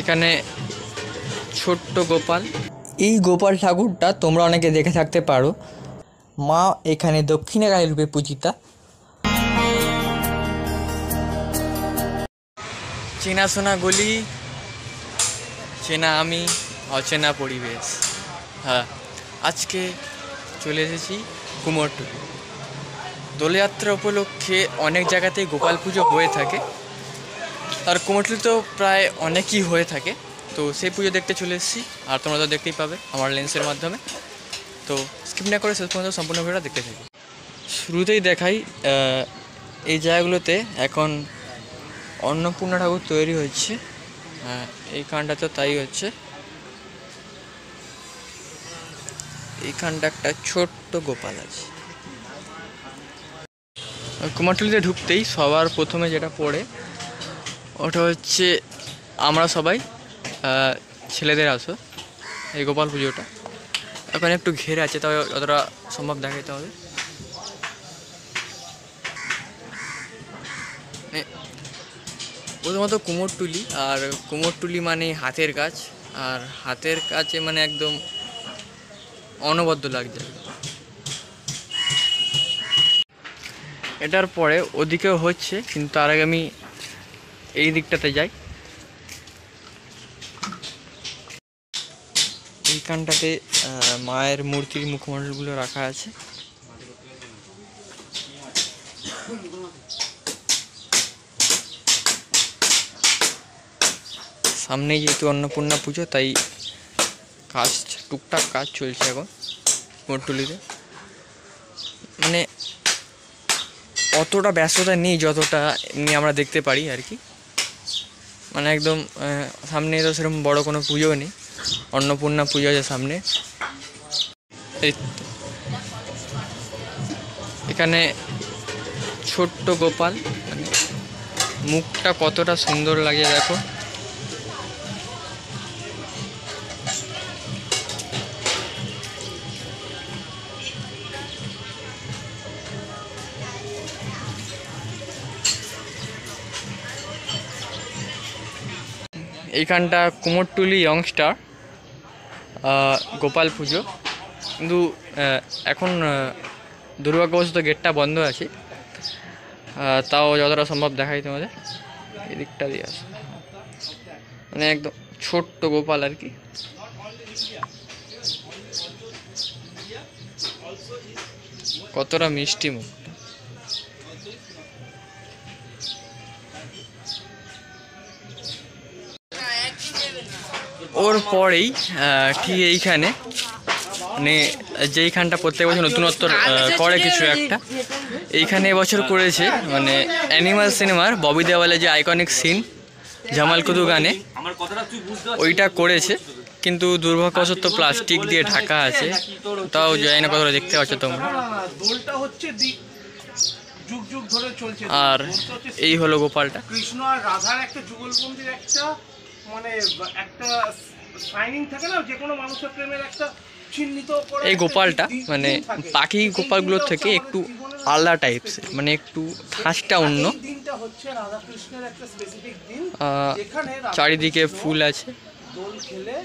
এখানে ছোট্ট গোপাল। এই গোপাল ঠাকুরটা তোমরা অনেকে দেখে থাকতে পারো। মা এখানে দক্ষিণাকালী রূপে পূজিতা। চেনাশোনা গলি, চেনা আমি, অচেনা পরিবেশ। হ্যাঁ, আজকে চলে এসেছি কুমোরটুলি। দোলযাত্রা উপলক্ষে অনেক জায়গাতেই গোপাল পুজো হয়ে থাকে, আর কুমোরটুলি তো প্রায় অনেকই হয়ে থাকে। তো সেই পুজো দেখতে চলে এসেছি, আর তোমরা তো দেখতেই পাবে আমার লেন্সের মাধ্যমে। তো স্কিপ না করে শেষ পর্যন্ত সম্পূর্ণ ভিডিওটা দেখতে থাকি। শুরুতেই দেখাই, এই জায়গাগুলোতে এখন অন্নপূর্ণা ঠাকুর তৈরি হচ্ছে। এইখানটা তো তাই হচ্ছে। এইখানটা একটা ছোট্ট গোপাল আছে। কুমারটুলিতে ঢুকতেই সবার প্রথমে যেটা পড়ে ওটা হচ্ছে আমরা সবাই ছেলেদের আসো। এই গোপাল পুজোটা এখন একটু ঘেরে আছে, তবে যতটা সম্ভব দেখাইতে হবে। প্রথমত কুমোরটুলি, আর কুমোরটুলি মানে হাতের কাজ, আর হাতের কাজে মানে একদম অনবদ্য লাগছে। এটার পরে ওদিকেও হচ্ছে, কিন্তু তার আগে আমি এই দিকটাতে যাই। এইখানটাতে মায়ের মূর্তির মুখমণ্ডলগুলো রাখা আছে। সামনেই যেহেতু অন্নপূর্ণা পুজো, তাই কাজ টুকটাক কাজ চলছে এখন কুমোরটুলিতে। মানে অতটা ব্যস্ততা নেই যতটা এমনি আমরা দেখতে পারি আর কি। মানে একদম সামনে তো সেরকম বড় কোনো পুজো নেই, অন্নপূর্ণা পুজো আছে সামনে। এখানে ছোট্ট গোপাল, মানে মুখটা কতটা সুন্দর লাগে দেখো। এইখানটা কুমোরটুলি ইয়ংস্টার গোপাল পুজো, কিন্তু এখন দুর্ভাগ্যবশত গেটটা বন্ধ আছে। তাও যতটা সম্ভব দেখাই তোমাদের। এই দিকটা দিয়ে আসে, মানে একদম ছোট্ট গোপাল আর কি। কতটা মিষ্টি মুখ। ওর পরেই ঠিক এইখানে, মানে যেইখানটা প্রত্যেক বছর নতুনত্ব করে কিছু একটা, এইখানে এবছর করেছে মানে অ্যানিমাল সিনেমার ববি দেওয়ালের যে আইকনিক সিন জামাল কুদু গানে, ওইটা করেছে। কিন্তু দুর্ভাগ্যবশত প্লাস্টিক দিয়ে ঢাকা আছে, তাও জানি না কতটা দেখতে পাচ্ছ তোমরা। আর এই হলো গোপালটা। কৃষ্ণ আর রাধার একটা যুগলবন্দির একটা মানে একটা শাইনিং থাকে না, যে কোনো মানুষের প্রেমের একটা চিহ্নিত করা। এই গোপালটা মানে বাকি গোপালগুলোর থেকে একটু আলাদা টাইপসের, মানে একটু ধাঁচটা অন্য। দিনটা হচ্ছে রাধা কৃষ্ণের একটা স্পেসিফিক দিন, যেখানে চারিদিকে ফুল আছে। দোল খেলে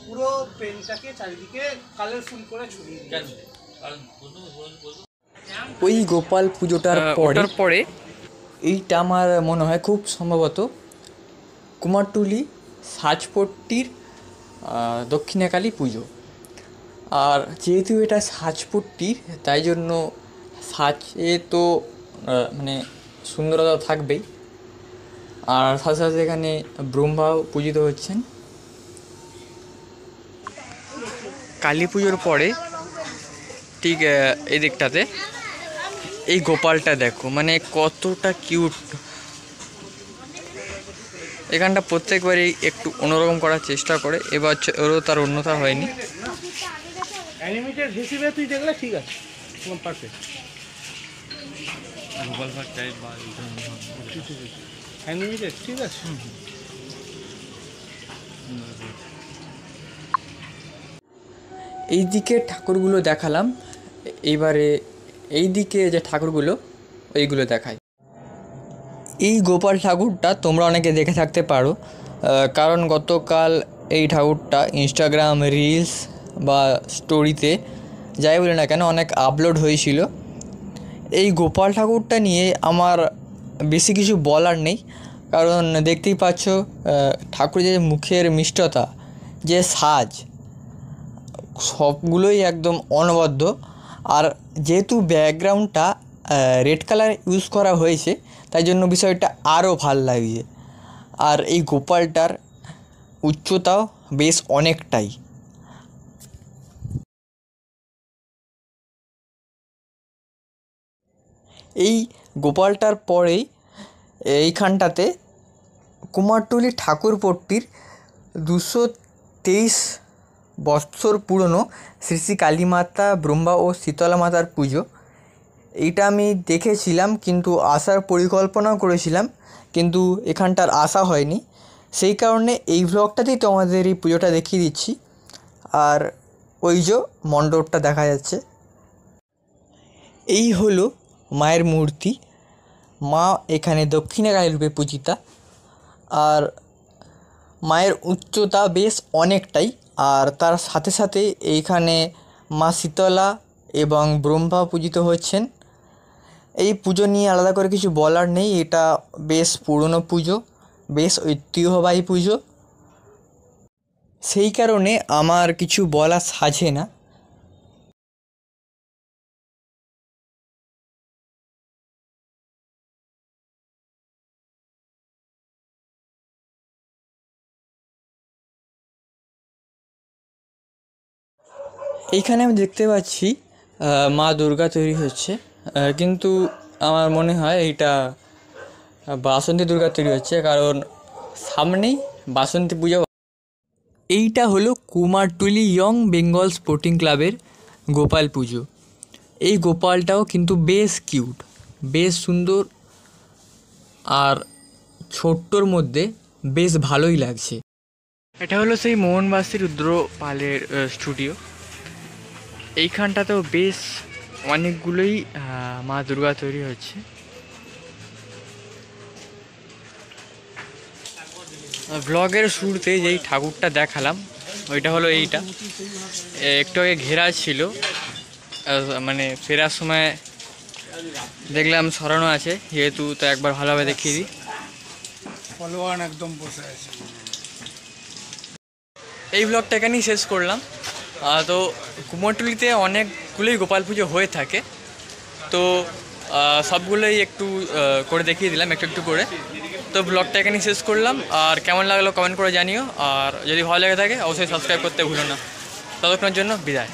পুরো পেনটাকে চারিদিকে কালারফুল করে ছড়িয়ে দিয়েছে। ওই গোপাল পুজোটার পরে এইটা আমার মনে হয় খুব সম্ভবত কুমারটুলি সাজপট্টির দক্ষিণাকালী পুজো। আর যেহেতু এটা সাজপট্টির, তাই জন্য সাজে তো মানে সুন্দরতা থাকবেই। আর সাথে সাথে এখানে ব্রহ্মাও পূজিত হচ্ছেন। কালী পুজোর পরে ঠিক এই দিকটাতে এই গোপালটা দেখো, মানে কতটা কিউট। এখানটা প্রত্যেকবারই একটু অন্যরকম করার চেষ্টা করে, এবার ওরও তার অন্যতা হয়নি। অ্যানিমেটেড হিসেবে তুই দেখলে ঠিক আছে, একদম পারফেক্ট। গোপাল ভাট টাইপ বা অ্যানিমেটেড ঠিক আছে। এই দিকে ঠাকুরগুলো দেখালাম, এইবারে এই দিকে যে ঠাকুরগুলো ওইগুলো দেখাই। এই গোপাল ঠাকুরটা তোমরা অনেকে দেখে থাকতে পারো, কারণ গতকাল এই ঠাকুরটা ইনস্টাগ্রাম রিলস বা স্টোরিতে যাই বলি না কেন অনেক আপলোড হয়েছিল। এই গোপাল ঠাকুরটা নিয়ে আমার বেশি কিছু বলার নেই, কারণ দেখতেই পাচ্ছ ঠাকুরের যে মুখের মিষ্টতা, যে সাজ, সবগুলোই একদম অনবদ্য। আর যেহেতু ব্যাকগ্রাউন্ডটা রেড কালার ইউজ করা হয়েছে, তাই জন্য বিষয়টা আরও ভাল লাগছে। আর এই গোপালটার উচ্চতাও বেশ অনেকটাই। এই গোপালটার পরেই এইখানটাতে কুমারটুলি ঠাকুরপট্টির 223 বৎসর পুরনো শ্রী শ্রী কালীমাতা, ব্রহ্মা ও শীতলা মাতার পুজো। এইটা আমি দেখেছিলাম, কিন্তু আসার পরিকল্পনাও করেছিলাম, কিন্তু এখানটার আসা হয়নি। সেই কারণে এই ভ্লগটাতেই তোমাদের এই পুজোটা দেখিয়ে দিচ্ছি। আর ওই যে মণ্ডপটা দেখা যাচ্ছে, এই হলো মায়ের মূর্তি। মা এখানে দক্ষিণাকালী রূপে পূজিতা। আর মায়ের উচ্চতা বেশ অনেকটাই। আর তার সাথে সাথে এইখানে মা শীতলা এবং ব্রহ্মা পূজিত হচ্ছেন। এই পুজো নিয়ে আলাদা করে কিছু বলার নেই, এটা বেশ পুরনো পুজো, বেশ ঐতিহ্যবাহী পুজো, সেই কারণে আমার কিছু বলা সাজে না। এইখানে আমি দেখতে পাচ্ছি মা দুর্গা তৈরি হচ্ছে, কিন্তু আমার মনে হয় এইটা বাসন্তী দুর্গা তৈরি হচ্ছে, কারণ সামনেই বাসন্তী পুজো। এইটা হলো কুমারটুলি ইয়ং বেঙ্গল স্পোর্টিং ক্লাবের গোপাল পুজো। এই গোপালটাও কিন্তু বেশ কিউট, বেশ সুন্দর, আর ছোট্টর মধ্যে বেশ ভালোই লাগছে। এটা হলো সেই মোহনবাসী রুদ্র পালের স্টুডিও। এইখানটাতেও বেশ অনেকগুলোই মা দুর্গা তৈরি হচ্ছে। ব্লগের শুরুতে যেই ঠাকুরটা দেখালাম ওইটা হলো এইটা, একটু আগে ঘেরা ছিল, মানে ফেরার সময় দেখলাম সরানো আছে, যেহেতু তো একবার ভালোভাবে দেখিয়ে দিই। ফলোয়ার একদম বসে আছে। এই ব্লগটা এখানেই শেষ করলাম। তো কুমোরটুলিতে অনেকগুলোই গোপাল পুজো হয়ে থাকে, তো সবগুলোই একটু করে দেখিয়ে দিলাম একটু একটু করে। তো ব্লগটা এখানেই শেষ করলাম। আর কেমন লাগলো কমেন্ট করে জানিও, আর যদি ভালো লেগে থাকে অবশ্যই সাবস্ক্রাইব করতে ভুলো না। ততক্ষণের জন্য বিদায়।